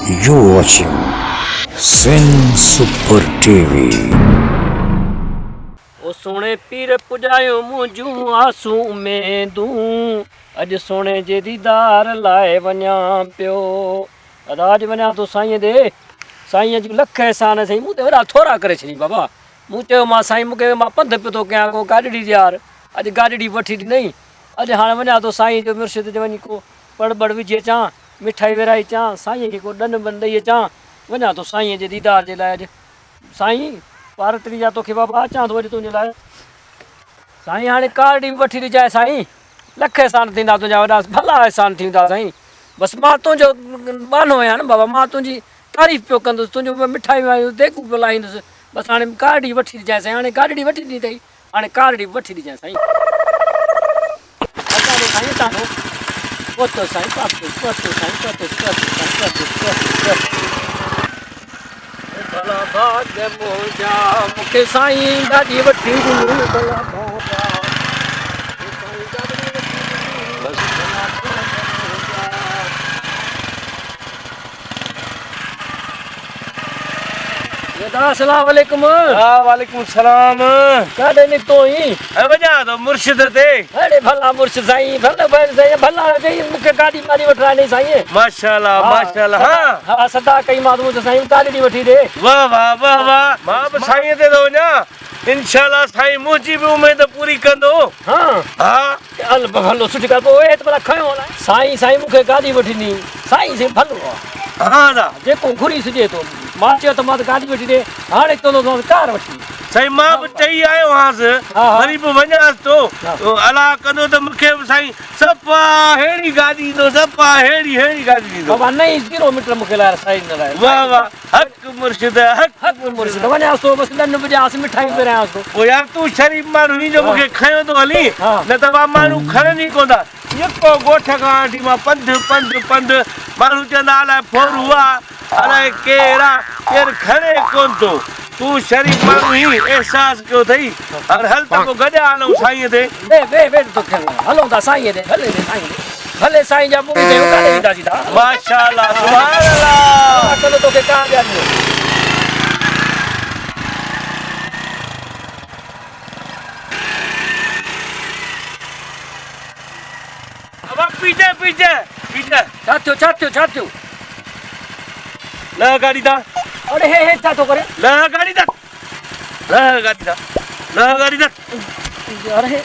You're watching Sin Super TV. ओ सोने पीर पुजायो मुंहिंजूं आसूं उमेदूं अॼु सोने जे दीदार लाइ वञा पियो अदाज वञा थो साईं दे साईं जी लख एहसान साईं मूं ते वॾा थोरा करे छॾी बाबा मूं चयो मां साईं मूंखे मां पंधु पियो थो कयां को गाॾी ॾियार अॼु गाॾी वठी ॾिनई अॼु हाणे वञा थो साईं जो मुर्शिद ते वञी को पड़ विझी अचां मिठाई विराई अचां साईं खे को ॾन वन ॾेई अचां वञा थो साईं जे दीदार जे लाइ अॼु साईं पार्वती जा तोखे बाबा अचां थो अॼु तुंहिंजे लाइ साईं हाणे कारड़ी बि वठी ॾिजांइ साईं लख एहसान थींदा तुंहिंजा वॾा भला एहसान थींदा साईं बसि मां तुंहिंजो बानो आहियां न बाबा मां तुंहिंजी तारीफ़ पियो कंदुसि तुंहिंजो मिठाई वायूं देगू पियो लाहींदुसि बसि हाणे कारड़ी वठी ॾिजांइ साईं हाणे कारड़ी वठी ॾिनी अथई हाणे कारड़ी बि वठी ॾिजांइ साईं असां साईं तव्हां पहुतो साईं पहुतो साईं भला भाग्य मोजा मूंखे साईं गाॾी वठी ॾिनी भला भाग्य अस्सलाम वालेकुम वालेकुम सलाम काॾे निकितो हुई वञा थो मुर्शिद ते अरे भला मुर्शिद साईं भला चई मूंखे गाॾी वाॾी वठराइणी साईं माशाल्लाह माशाल्लाह हा सदा कई मां तूं साईं गाॾी वठी ॾे वाह वाह वाह वाह मां बि साईं ते थो वञा इंशाल्लाह साईं मुंहिंजी बि उमेद पूरी कंदो हा हा हल भलो सुठी ॻाल्हि पोइ त भला खयो साईं मूंखे गाॾी वठी ॾी साईं भलो हा दा जेको घुरी सघे थो मां चयो त मां त गाॾी वठी ॾे हाणे चवंदो कार वठी साईं मां बि चई आयो हुआसि वरी बि वञासि थो अलाह कंदो त मूंखे बि साईं सफ़ा अहिड़ी गाॾी ॾींदो सफ़ा अहिड़ी गाॾी ॾींदो बाबा 9 किलोमीटर मूंखे लाइ साईं लाइ वाह वाह हक़ मुर्शिद हक़ मुर्शिद वञासि थो बसि ॾन विझांसि मिठाई विरायांसि थो पोइ यार तूं शरीफ़ माण्हू हीअं जो मूंखे खयो थो हली न त मां माण्हू खणनि ई कोन था यको ॻोठ खां वठी मां पंधु माण्हू चवंदा अलाए फोरू आहे अलाए केरु खणे कोन थो तूं शरीफ़ माण्हू ई एहसास कयो अथई हल त पोइ गॾु हलूं साईं ते हलूं था साईं ते भले साईं जा पूरी कयूं काॾे ॾींदासीं था माशाल्लाह सुभान अल्लाह चलो तोखे कार ॾियां पीछे छा थियो न गाड़ी दा अरे हे छा थो करे न गाड़ी दा अरे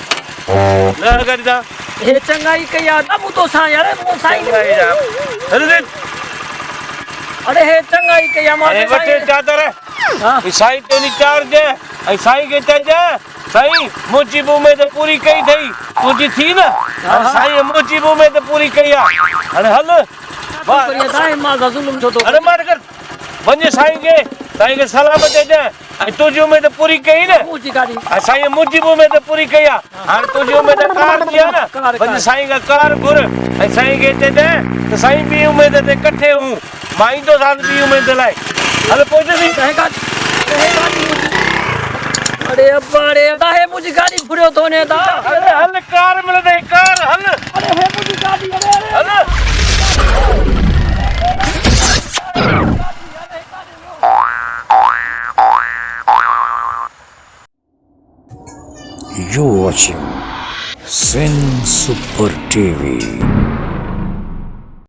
न गाड़ी दा हे चंगाई कई आहे न मूं तोसां यार मूं साईं अरे हे चंगाई कई आहे मां वटे चादर साईं तुंहिंजी चार्ज ऐं साईं खे चइजांइ साईं मुंहिंजी बि उमेद पूरी कई अथई तुंहिंजी थी न साईं मुंहिंजी बि उमेद पूरी कई आहे हाणे हल अरे मां कर वञे साईं खे सलाम चइजांइ ऐं तुंहिंजी उमेद पूरी कई न साईं मुंहिंजी बि उमेद पूरी कई आहे हाणे तुंहिंजी उमेद कार थी आहे न वञे साईं खां कार घुर ऐं साईं खे चइजांइ त साईं ॿी उमेद ते कठे हूं मां ईंदोसांसि ॿी उमेद लाइ हल पहुचंदी अरे अरे हे मुंहिंजी गाॾी घुरियो थो वञे अरे हल कार मिलंदई कार हल अरे हे मुंहिंजी गाॾी हल You're watching Sin Super TV.